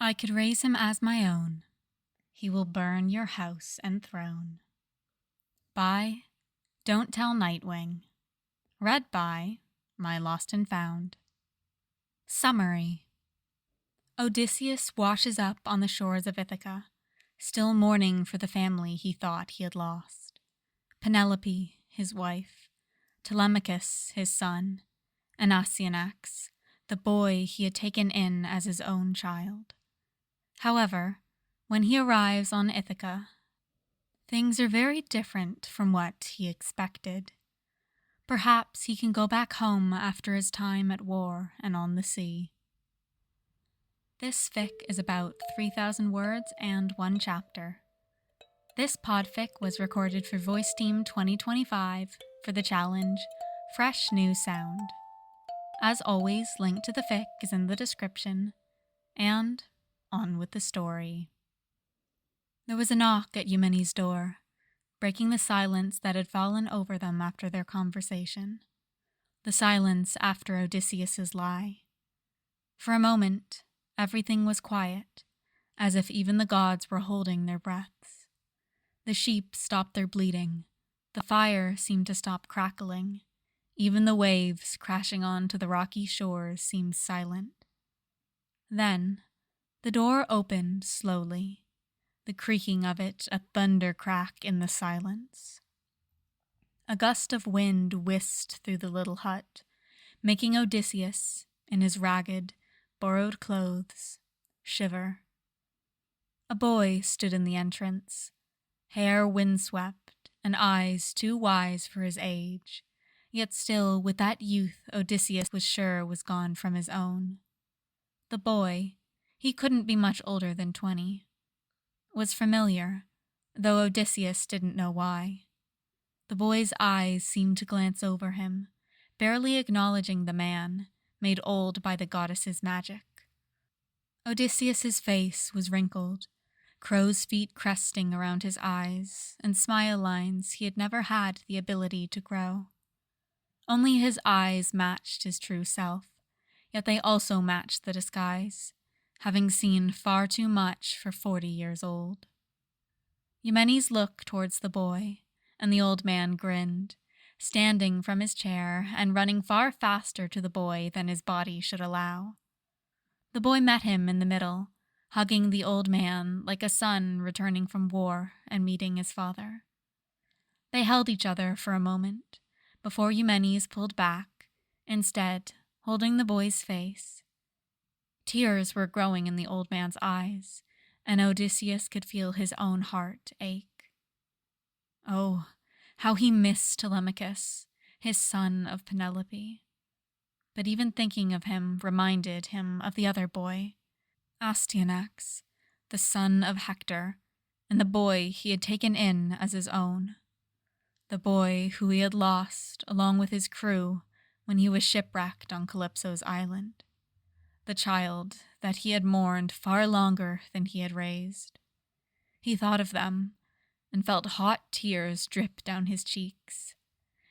I could raise him as my own. He will burn your house and throne. By DonttellNightwing. Read by My Lost and Found. Summary. Odysseus washes up on the shores of Ithaca, still mourning for the family he thought he had lost. Penelope, his wife, Telemachus, his son, and Astyanax, the boy he had taken in as his own child. However, when he arrives on Ithaca, things are very different from what he expected. Perhaps he can go back home after his time at war and on the sea. This fic is about 3,000 words and 1 chapter. This podfic was recorded for Voiceteam 2025 for the challenge Fresh New Sound. As always, link to the fic is in the description, and on with the story. There was a knock at Eumene's door, breaking the silence that had fallen over them after their conversation. The silence after Odysseus's lie. For a moment, everything was quiet, as if even the gods were holding their breaths. The sheep stopped their bleating. The fire seemed to stop crackling. Even the waves crashing onto the rocky shores seemed silent. Then, the door opened slowly, the creaking of it a thunder crack in the silence. A gust of wind whisked through the little hut, making Odysseus, in his ragged, borrowed clothes, shiver. A boy stood in the entrance, hair windswept and eyes too wise for his age, yet still with that youth Odysseus was sure was gone from his own. The boy, he couldn't be much older than 20, was familiar, though Odysseus didn't know why. The boy's eyes seemed to glance over him, barely acknowledging the man, made old by the goddess's magic. Odysseus's face was wrinkled, crow's feet cresting around his eyes, and smile lines he had never had the ability to grow. Only his eyes matched his true self, yet they also matched the disguise, having seen far too much for 40 years old. Eumenes looked towards the boy, and the old man grinned, standing from his chair and running far faster to the boy than his body should allow. The boy met him in the middle, hugging the old man like a son returning from war and meeting his father. They held each other for a moment, before Eumenes pulled back, instead holding the boy's face. Tears were growing in the old man's eyes, and Odysseus could feel his own heart ache. Oh, how he missed Telemachus, his son of Penelope. But even thinking of him reminded him of the other boy, Astyanax, the son of Hector, and the boy he had taken in as his own. The boy who he had lost along with his crew when he was shipwrecked on Calypso's island. The child that he had mourned far longer than he had raised. He thought of them and felt hot tears drip down his cheeks.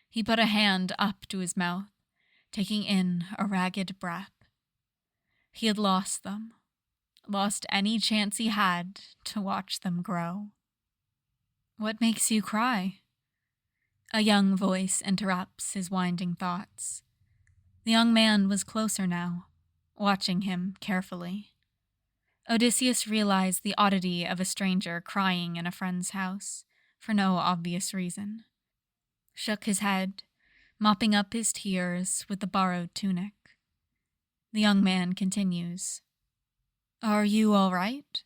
He put a hand up to his mouth, taking in a ragged breath. He had lost them, lost any chance he had to watch them grow. "What makes you cry?" A young voice interrupts his winding thoughts. The young man was closer now, watching him carefully. Odysseus realized the oddity of a stranger crying in a friend's house, for no obvious reason. Shook his head, mopping up his tears with the borrowed tunic. The young man continues. "Are you all right?"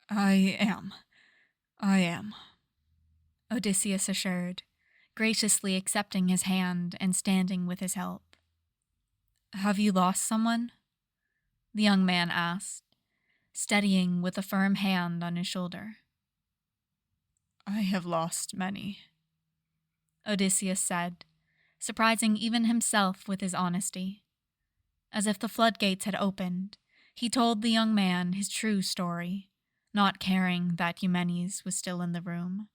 I am, Odysseus assured, graciously accepting his hand and standing with his help. "Have you lost someone?" the young man asked, steadying with a firm hand on his shoulder. "I have lost many," Odysseus said, surprising even himself with his honesty. As if the floodgates had opened, he told the young man his true story, not caring that Eumenes was still in the room,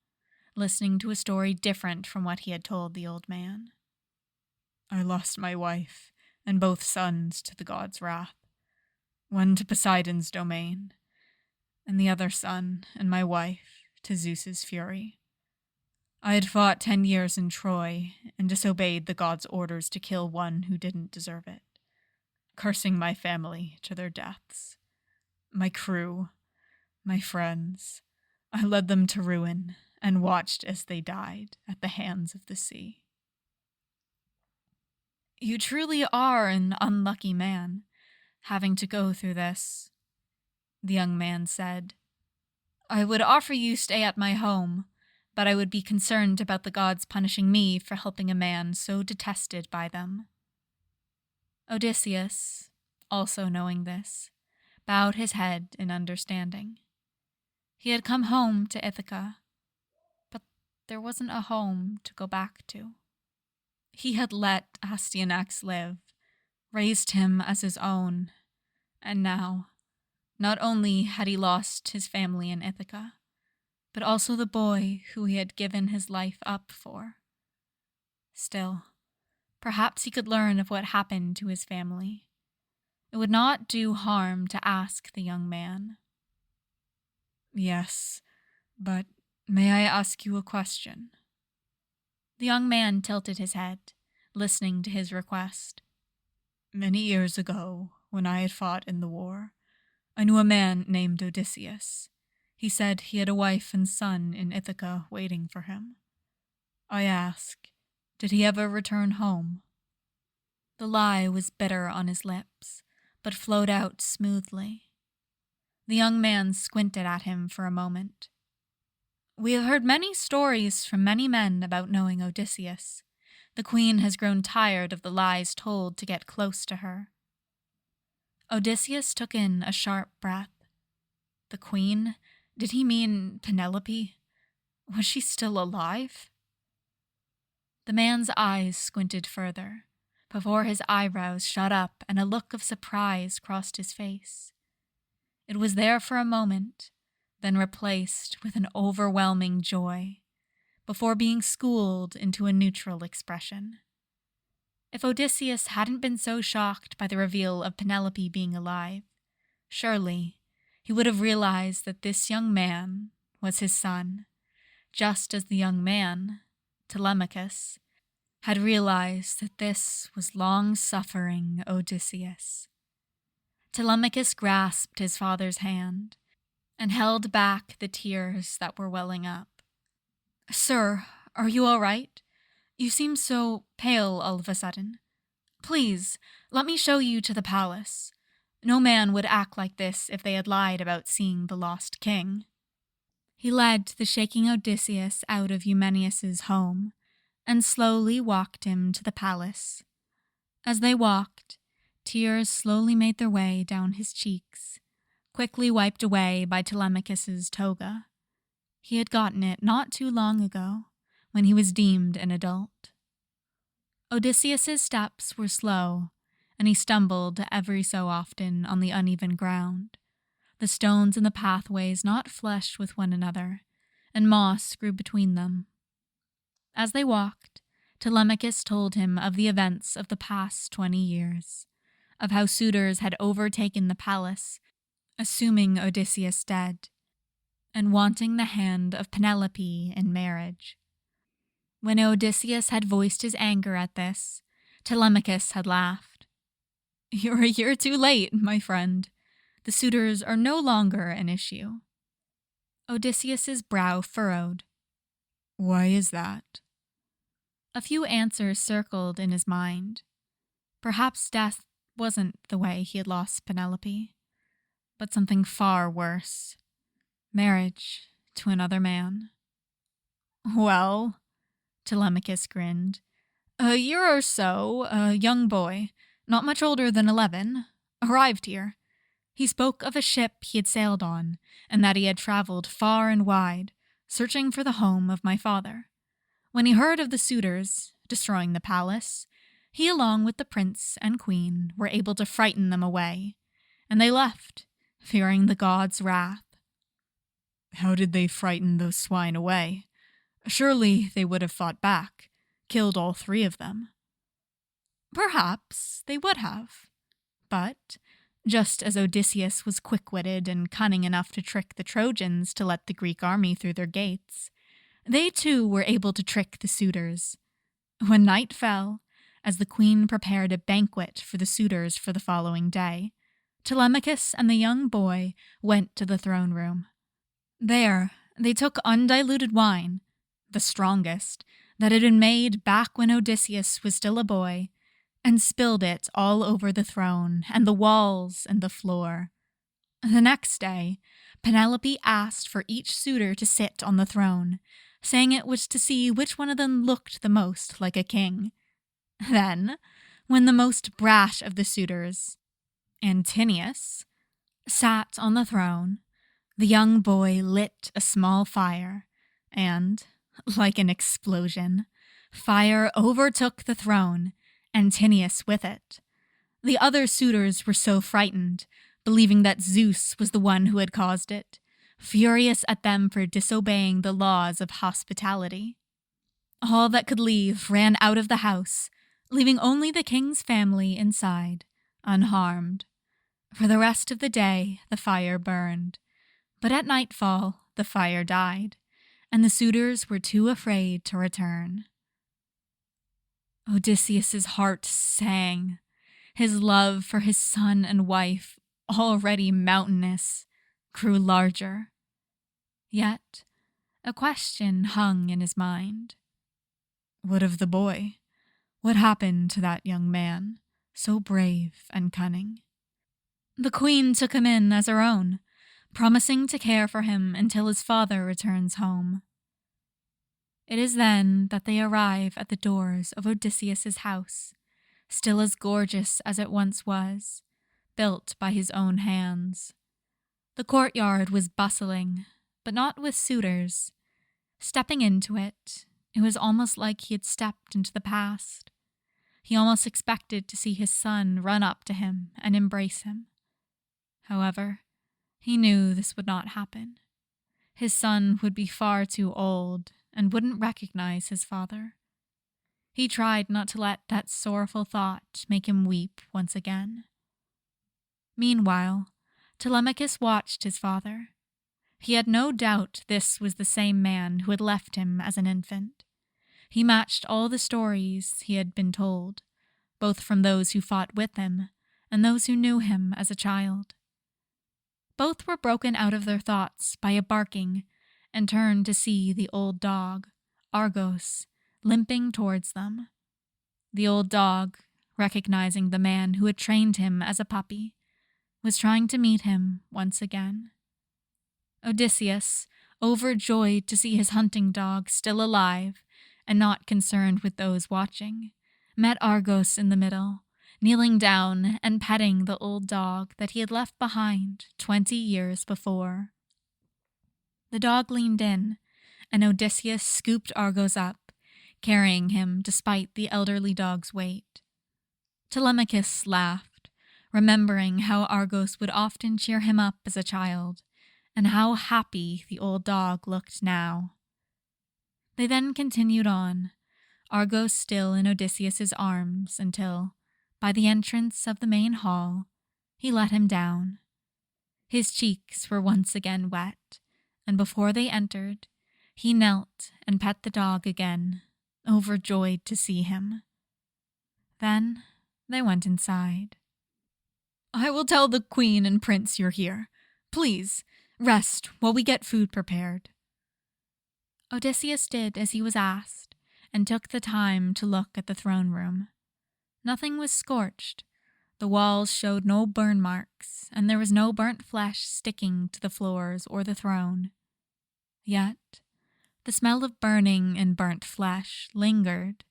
listening to a story different from what he had told the old man. "I lost my wife and both sons to the god's wrath. one to Poseidon's domain, and the other son and my wife to Zeus's fury. I had fought 10 years in Troy and disobeyed the gods' orders to kill one who didn't deserve it, cursing my family to their deaths. My crew, my friends, I led them to ruin and watched as they died at the hands of the sea. You truly are an unlucky man, having to go through this, the young man said. I would offer you stay at my home, but I would be concerned about the gods punishing me for helping a man so detested by them. Odysseus, also knowing this, bowed his head in understanding. He had come home to Ithaca, but there wasn't a home to go back to. He had let Astyanax live, raised him as his own, and now, not only had he lost his family in Ithaca, but also the boy who he had given his life up for. Still, perhaps he could learn of what happened to his family. It would not do harm to ask the young man. Yes, but may I ask you a question? The young man tilted his head, listening to his request. Many years ago, when I had fought in the war, I knew a man named Odysseus. He said he had a wife and son in Ithaca waiting for him. I asked, did he ever return home? The lie was bitter on his lips, but flowed out smoothly. The young man squinted at him for a moment. We have heard many stories from many men about knowing Odysseus. The queen has grown tired of the lies told to get close to her. Odysseus took in a sharp breath. The queen? Did he mean Penelope? Was she still alive? The man's eyes squinted further, before his eyebrows shot up and a look of surprise crossed his face. It was there for a moment, then replaced with an overwhelming joy, before being schooled into a neutral expression. If Odysseus hadn't been so shocked by the reveal of Penelope being alive, surely he would have realized that this young man was his son, just as the young man, Telemachus, had realized that this was long-suffering Odysseus. Telemachus grasped his father's hand and held back the tears that were welling up. Sir, are you all right? You seem so pale all of a sudden. Please, let me show you to the palace. No man would act like this if they had lied about seeing the lost king. He led the shaking Odysseus out of Eumeneus's home and slowly walked him to the palace. As they walked, tears slowly made their way down his cheeks, quickly wiped away by Telemachus's toga. He had gotten it not too long ago, when he was deemed an adult. Odysseus's steps were slow, and he stumbled every so often on the uneven ground, the stones in the pathways not flush with one another, and moss grew between them. As they walked, Telemachus told him of the events of the past 20 years, of how suitors had overtaken the palace, assuming Odysseus dead, and wanting the hand of Penelope in marriage. When Odysseus had voiced his anger at this, Telemachus had laughed. You're a year too late, my friend. The suitors are no longer an issue. Odysseus's brow furrowed. Why is that? A few answers circled in his mind. Perhaps death wasn't the way he had lost Penelope, but something far worse. Marriage to another man. Well, Telemachus grinned. A year or so, a young boy, not much older than 11, arrived here. He spoke of a ship he had sailed on, and that he had traveled far and wide, searching for the home of my father. When he heard of the suitors destroying the palace, he, along with the prince and queen, were able to frighten them away, and they left, fearing the gods' wrath. How did they frighten those swine away? Surely they would have fought back, killed all 3 of them. Perhaps they would have, but Just as Odysseus was quick-witted and cunning enough to trick the Trojans to let the Greek army through their gates, they too were able to trick the suitors. When night fell, as the queen prepared a banquet for the suitors for the following day, Telemachus and the young boy went to the throne room. There, they took undiluted wine, the strongest, that had been made back when Odysseus was still a boy, and spilled it all over the throne and the walls and the floor. The next day, Penelope asked for each suitor to sit on the throne, saying it was to see which one of them looked the most like a king. Then, when the most brash of the suitors, Astyanax, sat on the throne, the young boy lit a small fire, and, like an explosion, fire overtook the throne, Astyanax with it. The other suitors were so frightened, believing that Zeus was the one who had caused it, furious at them for disobeying the laws of hospitality. All that could leave ran out of the house, leaving only the king's family inside, unharmed. For the rest of the day, the fire burned, but at nightfall, the fire died, and the suitors were too afraid to return. Odysseus's heart sang. His love for his son and wife, already mountainous, grew larger. Yet, a question hung in his mind. What of the boy? What happened to that young man, so brave and cunning? The queen took him in as her own, promising to care for him until his father returns home. It is then that they arrive at the doors of Odysseus's house, still as gorgeous as it once was, built by his own hands. The courtyard was bustling, but not with suitors. Stepping into it, it was almost like he had stepped into the past. He almost expected to see his son run up to him and embrace him. However, he knew this would not happen. His son would be far too old and wouldn't recognize his father. He tried not to let that sorrowful thought make him weep once again. Meanwhile, Telemachus watched his father. He had no doubt this was the same man who had left him as an infant. He matched all the stories he had been told, both from those who fought with him and those who knew him as a child. Both were broken out of their thoughts by a barking and turned to see the old dog, Argos, limping towards them. The old dog, recognizing the man who had trained him as a puppy, was trying to meet him once again. Odysseus, overjoyed to see his hunting dog still alive and not concerned with those watching, met Argos in the middle, kneeling down and petting the old dog that he had left behind 20 years before. The dog leaned in, and Odysseus scooped Argos up, carrying him despite the elderly dog's weight. Telemachus laughed, remembering how Argos would often cheer him up as a child, and how happy the old dog looked now. They then continued on, Argos still in Odysseus's arms, until, by the entrance of the main hall, he let him down. His cheeks were once again wet, and before they entered, he knelt and pet the dog again, overjoyed to see him. Then they went inside. "I will tell the queen and prince you're here. Please, rest while we get food prepared." Odysseus did as he was asked, and took the time to look at the throne room. Nothing was scorched. The walls showed no burn marks, and there was no burnt flesh sticking to the floors or the throne. Yet, the smell of burning and burnt flesh lingered,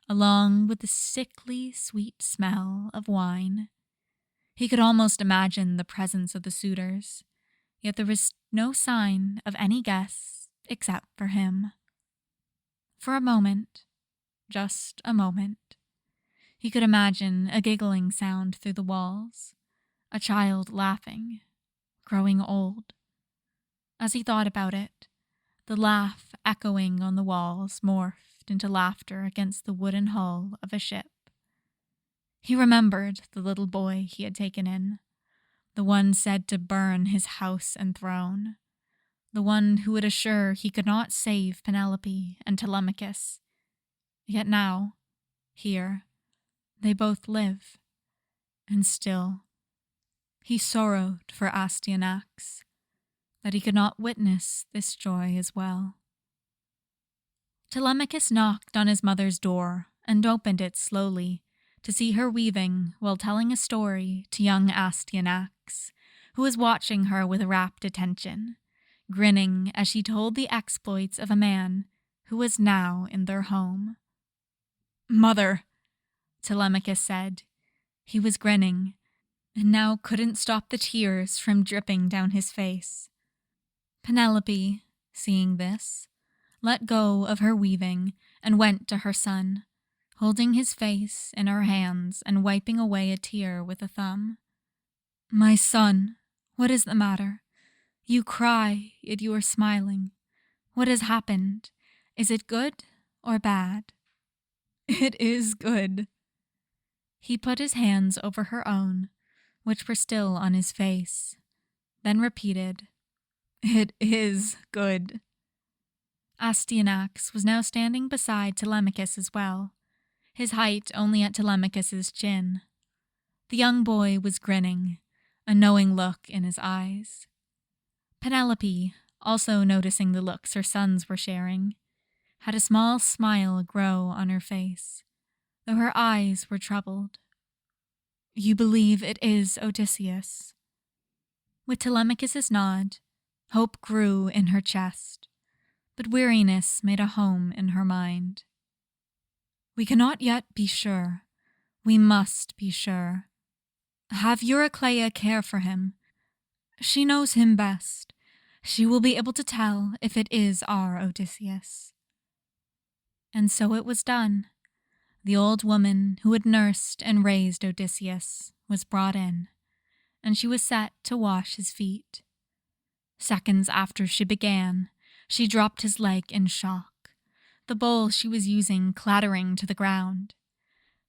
along with the sickly sweet smell of wine. He could almost imagine the presence of the suitors, yet there was no sign of any guests except for him. For a moment, just a moment, he could imagine a giggling sound through the walls, a child laughing, growing old. As he thought about it, the laugh echoing on the walls morphed into laughter against the wooden hull of a ship. He remembered the little boy he had taken in, the one said to burn his house and throne, the one who would assure he could not save Penelope and Telemachus. Yet now, here, they both live, and still he sorrowed for Astyanax, that he could not witness this joy as well. Telemachus knocked on his mother's door and opened it slowly to see her weaving while telling a story to young Astyanax, who was watching her with rapt attention, grinning as she told the exploits of a man who was now in their home. "Mother," Telemachus said. He was grinning, and now couldn't stop the tears from dripping down his face. Penelope, seeing this, let go of her weaving and went to her son, holding his face in her hands and wiping away a tear with a thumb. "My son, what is the matter? You cry, yet you are smiling. What has happened? Is it good or bad?" "It is good." He put his hands over her own, which were still on his face, then repeated, "It is good." Astyanax was now standing beside Telemachus as well, his height only at Telemachus's chin. The young boy was grinning, a knowing look in his eyes. Penelope, also noticing the looks her sons were sharing, had a small smile grow on her face, though her eyes were troubled. "You believe it is Odysseus?" With Telemachus's nod, hope grew in her chest, but weariness made a home in her mind. "We cannot yet be sure. We must be sure. Have Eurycleia care for him. She knows him best. She will be able to tell if it is our Odysseus." And so it was done. The old woman who had nursed and raised Odysseus was brought in, and she was set to wash his feet. Seconds after she began, she dropped his leg in shock, the bowl she was using clattering to the ground.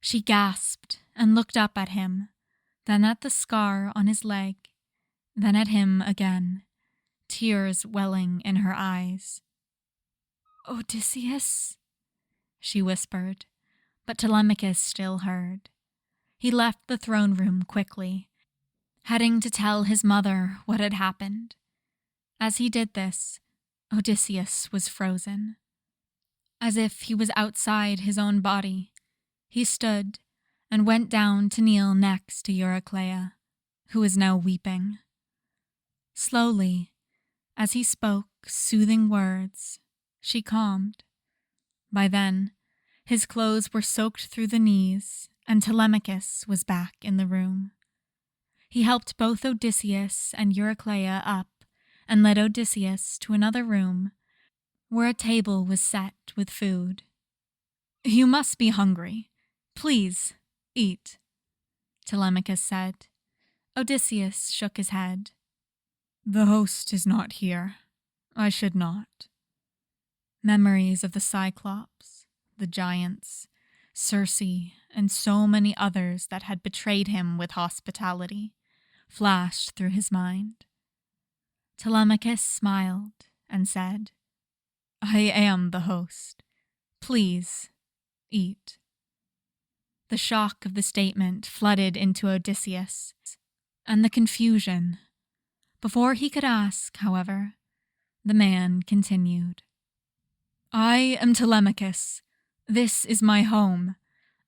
She gasped and looked up at him, then at the scar on his leg, then at him again, tears welling in her eyes. "Odysseus?" she whispered, but Telemachus still heard. He left the throne room quickly, heading to tell his mother what had happened. As he did this, Odysseus was frozen. As if he was outside his own body, he stood and went down to kneel next to Eurycleia, who was now weeping. Slowly, as he spoke soothing words, she calmed. By then, his clothes were soaked through the knees, and Telemachus was back in the room. He helped both Odysseus and Eurycleia up and led Odysseus to another room where a table was set with food. "You must be hungry. Please, eat," Telemachus said. Odysseus shook his head. "The host is not here. I should not." Memories of the Cyclops, the giants, Circe, and so many others that had betrayed him with hospitality flashed through his mind. Telemachus smiled and said, "I am the host. Please, eat." The shock of the statement flooded into Odysseus, and the confusion. Before he could ask, however, the man continued. "I am Telemachus. This is my home,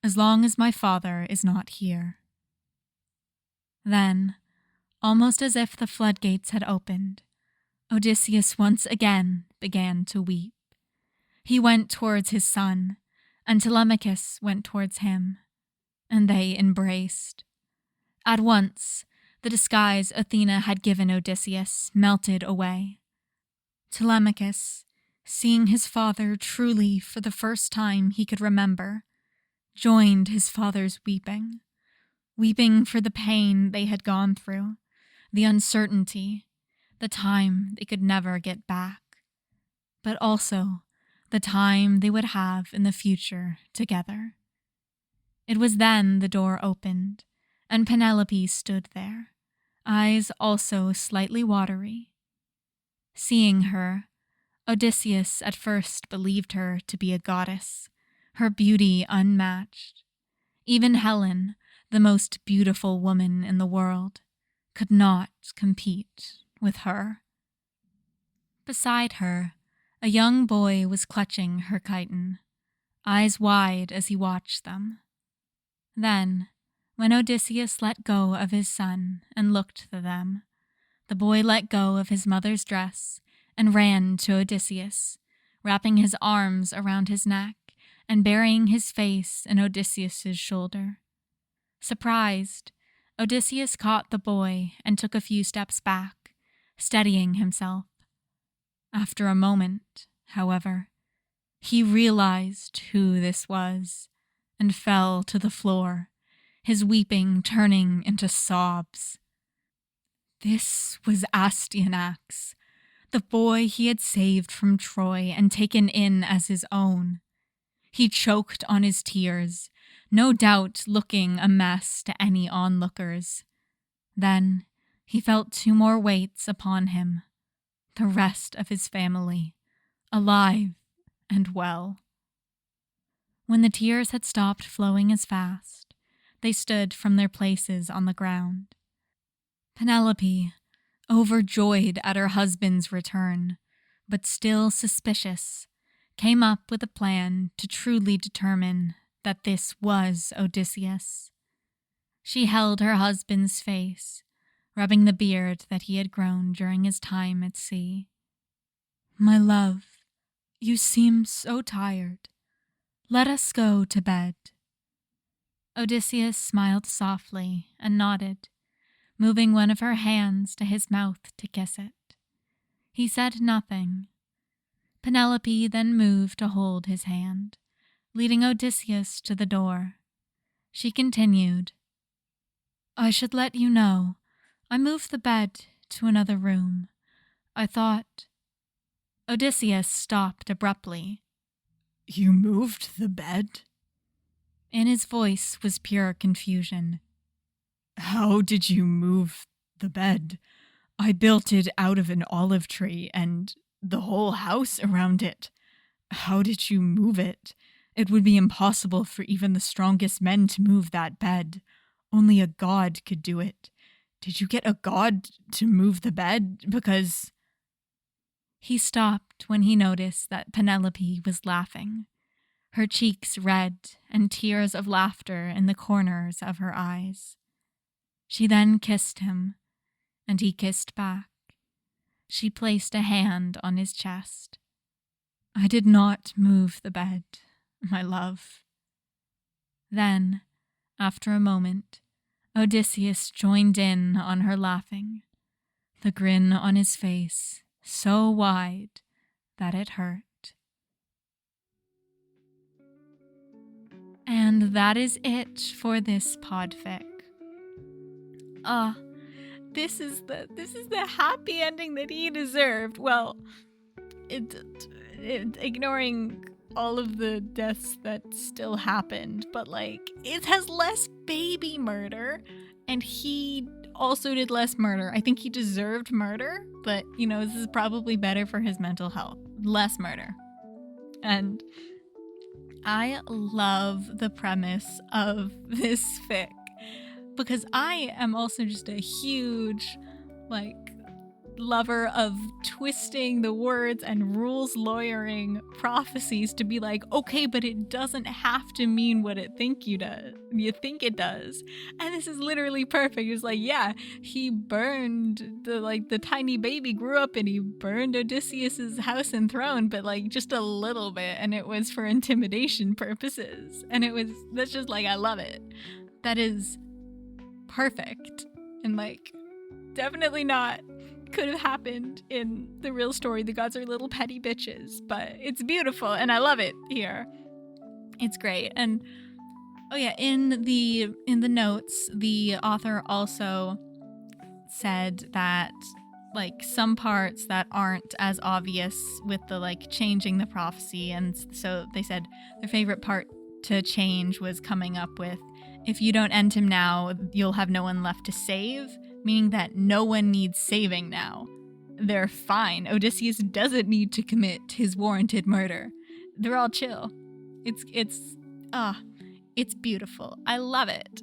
as long as my father is not here." Then, almost as if the floodgates had opened, Odysseus once again began to weep. He went towards his son, and Telemachus went towards him, and they embraced. At once, the disguise Athena had given Odysseus melted away. Telemachus, seeing his father truly for the first time he could remember, joined his father's weeping for the pain they had gone through, the uncertainty, the time they could never get back, but also the time they would have in the future together. It was then the door opened, and Penelope stood there, eyes also slightly watery. Seeing her, Odysseus at first believed her to be a goddess, her beauty unmatched. Even Helen, the most beautiful woman in the world, could not compete with her. Beside her, a young boy was clutching her chiton, eyes wide as he watched them. Then, when Odysseus let go of his son and looked to them, the boy let go of his mother's dress and ran to Odysseus, wrapping his arms around his neck and burying his face in Odysseus's shoulder. Surprised, Odysseus caught the boy and took a few steps back, steadying himself. After a moment, however, he realized who this was and fell to the floor, his weeping turning into sobs. This was Astyanax, the boy he had saved from Troy and taken in as his own. He choked on his tears, no doubt looking a mess to any onlookers. Then he felt 2 more weights upon him, the rest of his family, alive and well. When the tears had stopped flowing as fast, they stood from their places on the ground. Penelope, overjoyed at her husband's return, but still suspicious, came up with a plan to truly determine that this was Odysseus. She held her husband's face, rubbing the beard that he had grown during his time at sea. "My love, you seem so tired. Let us go to bed." Odysseus smiled softly and nodded, moving one of her hands to his mouth to kiss it. He said nothing. Penelope then moved to hold his hand, leading Odysseus to the door. She continued, "I should let you know, I moved the bed to another room. I thought—" Odysseus stopped abruptly. "You moved the bed?" In his voice was pure confusion. "How did you move the bed? I built it out of an olive tree and the whole house around it. How did you move it? It would be impossible for even the strongest men to move that bed. Only a god could do it. Did you get a god to move the bed? Because—" He stopped when he noticed that Penelope was laughing, her cheeks red and tears of laughter in the corners of her eyes. She then kissed him, and he kissed back. She placed a hand on his chest. "I did not move the bed, my love." Then, after a moment, Odysseus joined in on her laughing, the grin on his face so wide that it hurt. And that is it for this podfic. This is the happy ending that he deserved. Well, ignoring all of the deaths that still happened, but like it has less baby murder, and he also did less murder. I think he deserved murder, but this is probably better for his mental health. Less murder. And I love the premise of this fic, because I am also just a huge, lover of twisting the words and rules lawyering prophecies to be like, okay, but it doesn't have to mean what you think it does. And this is literally perfect. It's like, yeah, he burned the tiny baby grew up and he burned Odysseus's house and throne, but just a little bit, and it was for intimidation purposes. And that's just I love it. That is perfect. And definitely not could have happened in the real story. The gods are little petty bitches, but it's beautiful and I love it here. It's great. And oh yeah, in the notes, the author also said that some parts that aren't as obvious with the changing the prophecy, and so they said their favorite part to change was coming up with, "If you don't end him now, you'll have no one left to save," meaning that no one needs saving now. They're fine. Odysseus doesn't need to commit his warranted murder. They're all chill. It's beautiful. I love it.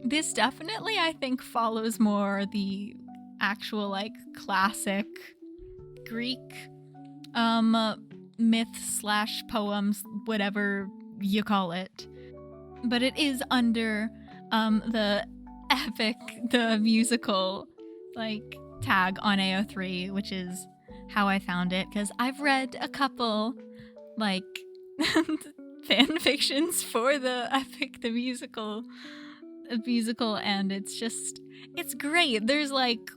This definitely, I think, follows more the actual, like, classic Greek myth/poems, whatever you call it. But it is under the epic, the musical, like, tag on AO3, which is how I found it, because I've read a couple, like, fan fictions for the epic, the musical, and it's great. There's like,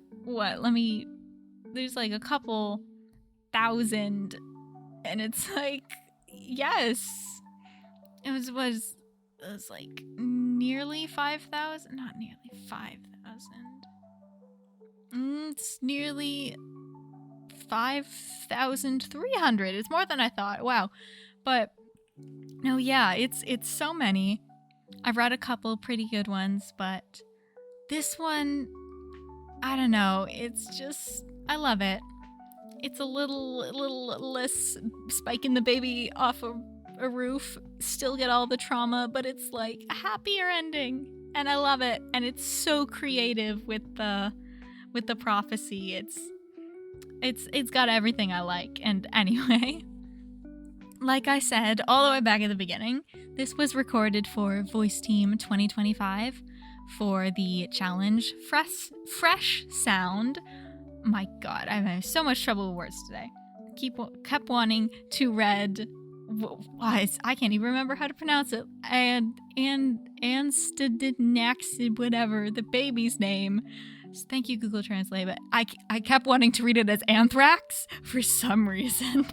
there's like a couple thousand, and it's like, yes, it was like nearly 5,000, not nearly 5,000. It's nearly 5,300. It's more than I thought. Wow. But no, yeah, it's so many. I've read a couple pretty good ones, but this one, I don't know. It's just, I love it. It's a little less spiking the baby off a roof, still get all the trauma, but it's like a happier ending, and I love it. And it's so creative with the prophecy. It's got everything I like. And anyway, like I said all the way back at the beginning, this was recorded for Voiceteam 2025 for the challenge Fresh Sound. My God, I'm having so much trouble with words today. Kept wanting to read. I can't even remember how to pronounce it. And Astyanax, whatever the baby's name. Thank you, Google Translate. But I kept wanting to read it as anthrax for some reason.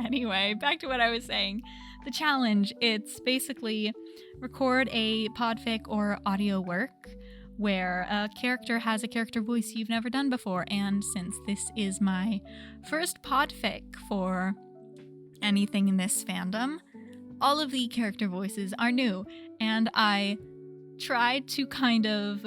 Anyway, back to what I was saying. The challenge, it's basically record a podfic or audio work where a character has a character voice you've never done before. And since this is my first podfic for anything in this fandom, all of the character voices are new. And I tried to kind of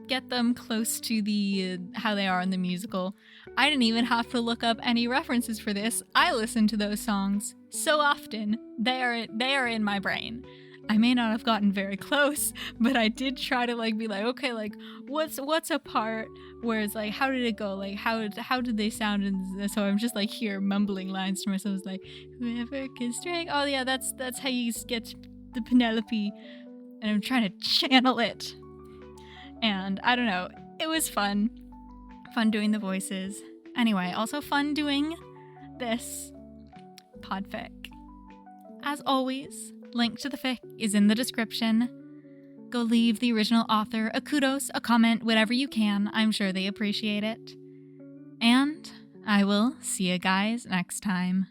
get them close to the how they are in the musical. I didn't even have to look up any references for this. I listen to those songs so often. They are in my brain. I may not have gotten very close, but I did try to be like, okay, like what's a part where it's like, how did it go? Like how did they sound? And so I'm just like here mumbling lines to myself. It's like, whoever can string. Oh yeah, that's how you get the Penelope. And I'm trying to channel it. And I don't know, it was fun doing the voices. Anyway, also fun doing this podfic. As always, link to the fic is in the description. Go leave the original author a kudos, a comment, whatever you can. I'm sure they appreciate it. And I will see you guys next time.